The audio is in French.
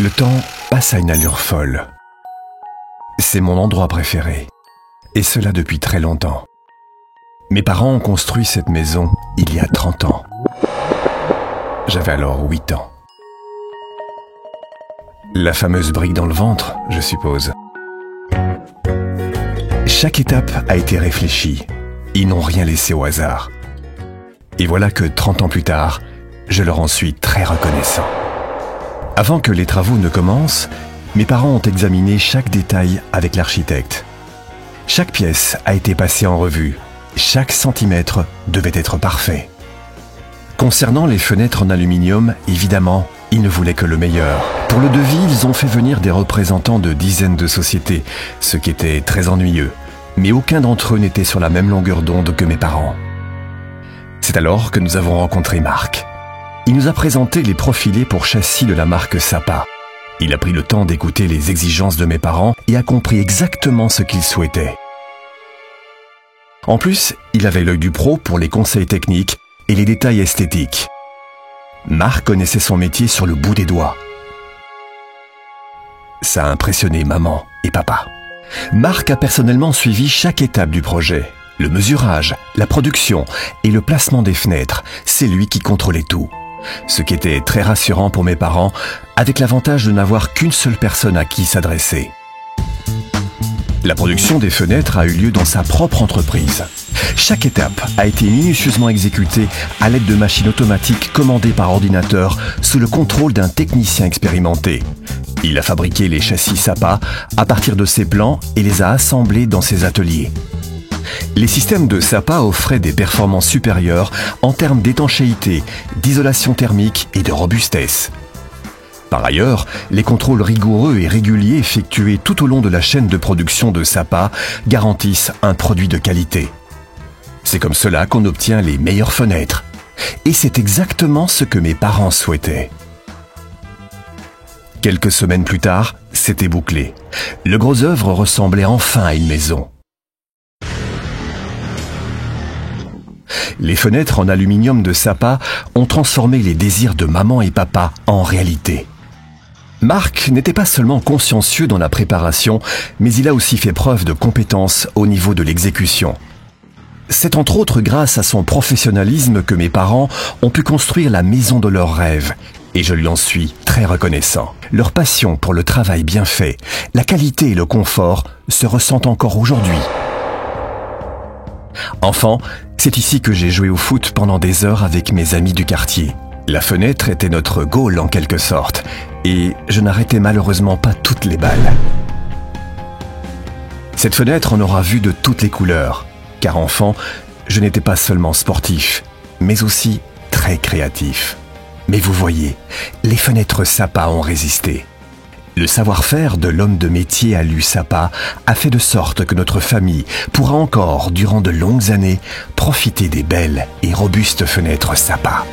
Le temps passe à une allure folle. C'est mon endroit préféré, et cela depuis très longtemps. Mes parents ont construit cette maison il y a 30 ans. J'avais alors 8 ans. La fameuse brique dans le ventre, je suppose. Chaque étape a été réfléchie. Ils n'ont rien laissé au hasard. Et voilà que 30 ans plus tard, je leur en suis très reconnaissant. Avant que les travaux ne commencent, mes parents ont examiné chaque détail avec l'architecte. Chaque pièce a été passée en revue. Chaque centimètre devait être parfait. Concernant les fenêtres en aluminium, évidemment, ils ne voulaient que le meilleur. Pour le devis, ils ont fait venir des représentants de dizaines de sociétés, ce qui était très ennuyeux. Mais aucun d'entre eux n'était sur la même longueur d'onde que mes parents. C'est alors que nous avons rencontré Marc. Il nous a présenté les profilés pour châssis de la marque Sapa. Il a pris le temps d'écouter les exigences de mes parents et a compris exactement ce qu'ils souhaitaient. En plus, il avait l'œil du pro pour les conseils techniques et les détails esthétiques. Marc connaissait son métier sur le bout des doigts. Ça a impressionné maman et papa. Marc a personnellement suivi chaque étape du projet. Le mesurage, la production et le placement des fenêtres, c'est lui qui contrôlait tout. Ce qui était très rassurant pour mes parents, avec l'avantage de n'avoir qu'une seule personne à qui s'adresser. La production des fenêtres a eu lieu dans sa propre entreprise. Chaque étape a été minutieusement exécutée à l'aide de machines automatiques commandées par ordinateur sous le contrôle d'un technicien expérimenté. Il a fabriqué les châssis Sapa à partir de ses plans et les a assemblés dans ses ateliers. Les systèmes de Sapa offraient des performances supérieures en termes d'étanchéité, d'isolation thermique et de robustesse. Par ailleurs, les contrôles rigoureux et réguliers effectués tout au long de la chaîne de production de Sapa garantissent un produit de qualité. C'est comme cela qu'on obtient les meilleures fenêtres. Et c'est exactement ce que mes parents souhaitaient. Quelques semaines plus tard, c'était bouclé. Le gros œuvre ressemblait enfin à une maison. Les fenêtres en aluminium de Sapa ont transformé les désirs de maman et papa en réalité. Marc n'était pas seulement consciencieux dans la préparation, mais il a aussi fait preuve de compétence au niveau de l'exécution. C'est entre autres grâce à son professionnalisme que mes parents ont pu construire la maison de leurs rêves, et je lui en suis très reconnaissant. Leur passion pour le travail bien fait, la qualité et le confort se ressentent encore aujourd'hui. Enfant, c'est ici que j'ai joué au foot pendant des heures avec mes amis du quartier. La fenêtre était notre goal en quelque sorte, et je n'arrêtais malheureusement pas toutes les balles. Cette fenêtre en aura vu de toutes les couleurs, car enfant, je n'étais pas seulement sportif, mais aussi très créatif. Mais vous voyez, les fenêtres Sapa ont résisté. Le savoir-faire de l'homme de métier à l'USAPA a fait de sorte que notre famille pourra encore, durant de longues années, profiter des belles et robustes fenêtres Sapa.